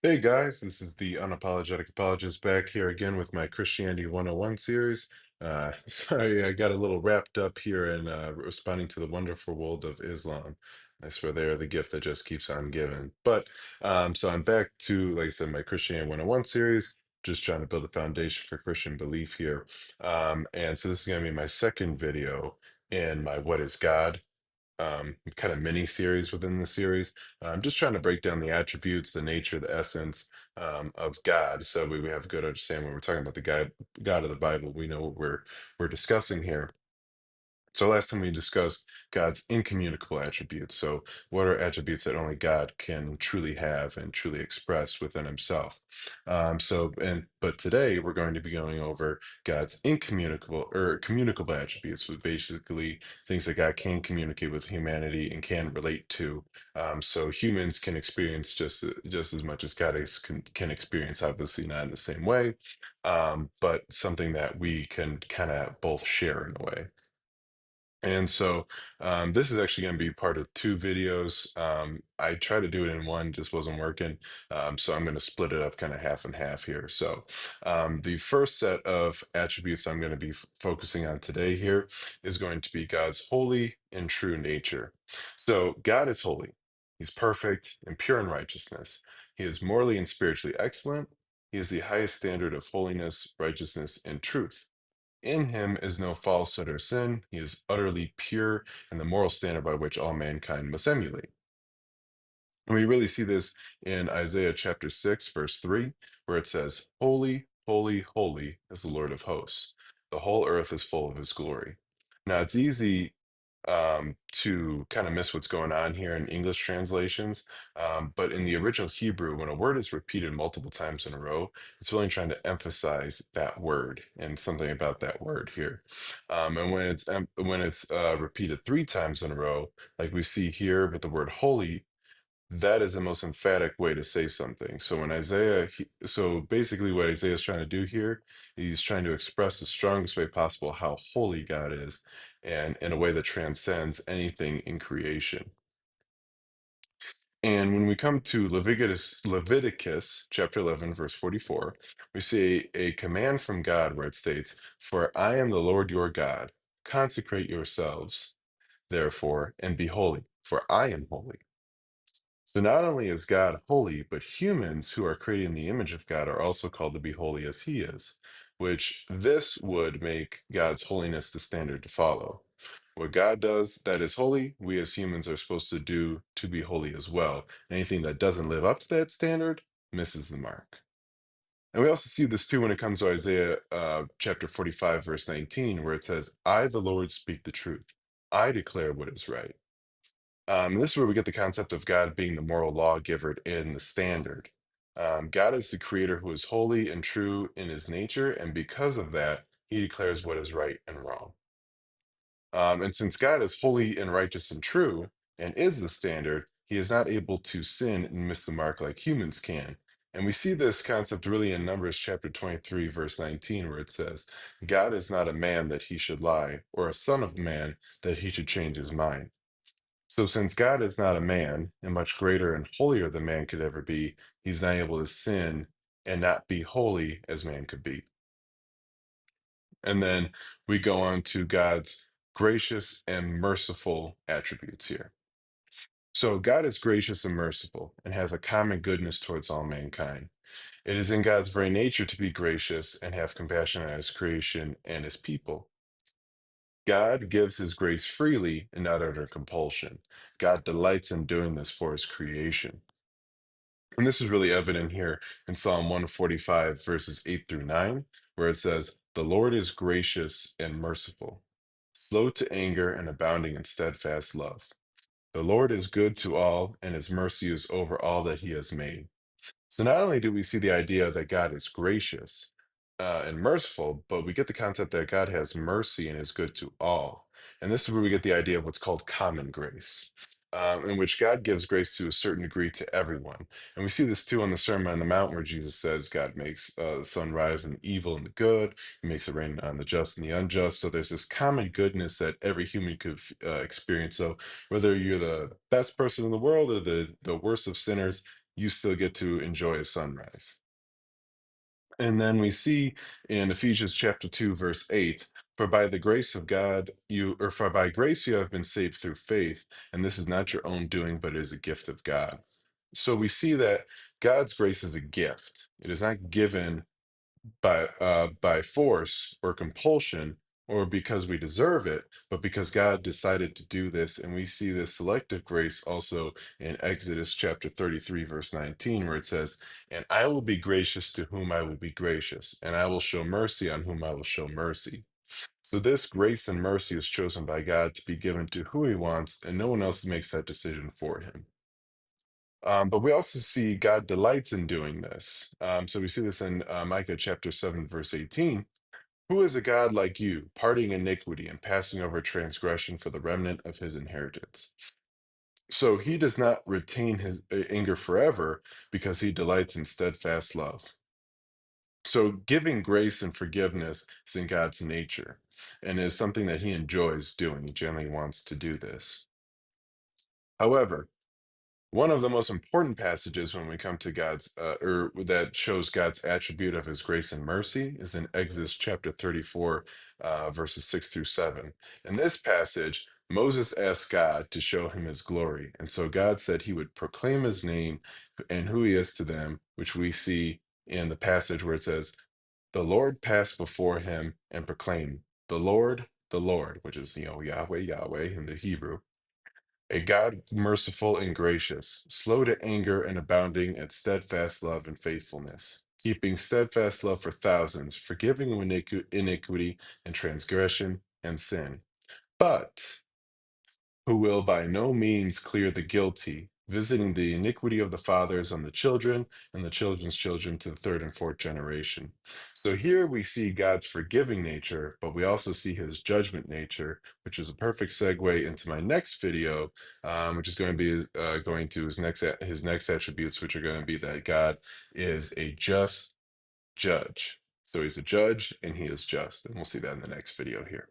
Hey guys, this is the Unapologetic Apologist back here again with my Christianity 101 series. Sorry, I got a little wrapped up here in responding to the wonderful world of Islam. I swear they are the gift that just keeps on giving. So I'm back to, like I said, my Christianity 101 series, just trying to build a foundation for Christian belief here. And so this is going to be my second video in my What is God kind of mini series within the series. I'm just trying to break down the attributes, the nature, the essence of God, so we have a good understanding when we're talking about the God of the Bible. We know what we're discussing here. So last time we discussed God's incommunicable attributes. So what are attributes that only God can truly have and truly express within himself? But today we're going to be going over God's incommunicable or communicable attributes, with basically things that God can communicate with humanity and can relate to. So humans can experience just as much as can experience, obviously not in the same way, but something that we can kind of both share in a way. This is actually going to be part of two videos. I tried to do it in one, just wasn't working. So I'm going to split it up kind of half and half here. The first set of attributes I'm going to be focusing on today here is going to be God's holy and true nature. So God is holy. He's perfect and pure in righteousness. He is morally and spiritually excellent. He is the highest standard of holiness, righteousness, and truth. In him is no falsehood or sin. He is utterly pure and the moral standard by which all mankind must emulate. And we really see this in Isaiah chapter 6, verse 3, where it says, "Holy, holy, holy is the Lord of hosts. The whole earth is full of his glory." Now, it's easy to kind of miss what's going on here in English translations. But in the original Hebrew, when a word is repeated multiple times in a row, it's really trying to emphasize that word and something about that word here. And when it's repeated three times in a row, like we see here with the word holy, that is the most emphatic way to say something. So basically, what Isaiah is trying to do here, he's trying to express the strongest way possible how holy God is, and in a way that transcends anything in creation. And when we come to Leviticus chapter 11, verse 44, we see a command from God where it states, "For I am the Lord your God. Consecrate yourselves, therefore, and be holy, for I am holy." So not only is God holy, but humans who are created in the image of God are also called to be holy as he is, which this would make God's holiness the standard to follow. What God does that is holy, we as humans are supposed to do to be holy as well. Anything that doesn't live up to that standard misses the mark. And we also see this too when it comes to Isaiah chapter 45, verse 19, where it says, "I, the Lord, speak the truth. I declare what is right." This is where we get the concept of God being the moral lawgiver and the standard. God is the creator who is holy and true in his nature, and because of that, he declares what is right and wrong. And since God is holy and righteous and true and is the standard, he is not able to sin and miss the mark like humans can. And we see this concept really in Numbers chapter 23, verse 19, where it says, "God is not a man that he should lie, or a son of man that he should change his mind." So, since God is not a man and much greater and holier than man could ever be, he's not able to sin and not be holy as man could be. And then we go on to God's gracious and merciful attributes here. So, God is gracious and merciful and has a common goodness towards all mankind. It is in God's very nature to be gracious and have compassion on his creation and his people. God gives his grace freely and not under compulsion. God delights in doing this for his creation. And this is really evident here in Psalm 145, verses 8 through 9, where it says, "The Lord is gracious and merciful, slow to anger and abounding in steadfast love. The Lord is good to all, and his mercy is over all that he has made." So not only do we see the idea that God is gracious and merciful, but we get the concept that God has mercy and is good to all. And this is where we get the idea of what's called common grace, in which God gives grace to a certain degree to everyone. And we see this too on the Sermon on the Mount, where Jesus says God makes the sun rise on the evil and the good, he makes it rain on the just and the unjust. So there's this common goodness that every human could experience. So whether you're the best person in the world or the worst of sinners, you still get to enjoy a sunrise. And then we see in Ephesians chapter 2, verse 8, for by the grace of God, for by grace you have been saved through faith, and this is not your own doing, but it is a gift of God. So we see that God's grace is a gift. It is not given by force or compulsion or because we deserve it, but because God decided to do this. And we see this selective grace also in Exodus chapter 33, verse 19, where it says, and I will be gracious to whom I will be gracious, and I will show mercy on whom I will show mercy. So this grace and mercy is chosen by God to be given to who he wants, and no one else makes that decision for him. But we also see God delights in doing this. So we see this in Micah chapter 7, verse 18. Who is a God like you, parting iniquity and passing over transgression for the remnant of his inheritance? So he does not retain his anger forever because he delights in steadfast love. So giving grace and forgiveness is in God's nature and is something that he enjoys doing. He generally wants to do this. However, one of the most important passages when we come to or that shows God's attribute of his grace and mercy is in Exodus chapter 34, verses 6 through 7. In this passage, Moses asked God to show him his glory. And so God said he would proclaim his name and who he is to them, which we see in the passage where it says, the Lord passed before him and proclaimed, the Lord, which is, Yahweh, Yahweh in the Hebrew, a God merciful and gracious, slow to anger and abounding in steadfast love and faithfulness, keeping steadfast love for thousands, forgiving iniquity and transgression and sin. But who will by no means clear the guilty, visiting the iniquity of the fathers on the children and the children's children to the third and fourth generation. So here we see God's forgiving nature, but we also see his judgment nature, which is a perfect segue into my next video, which is going to be going to his next attributes, which are going to be that God is a just judge. So he's a judge and he is just, and we'll see that in the next video here.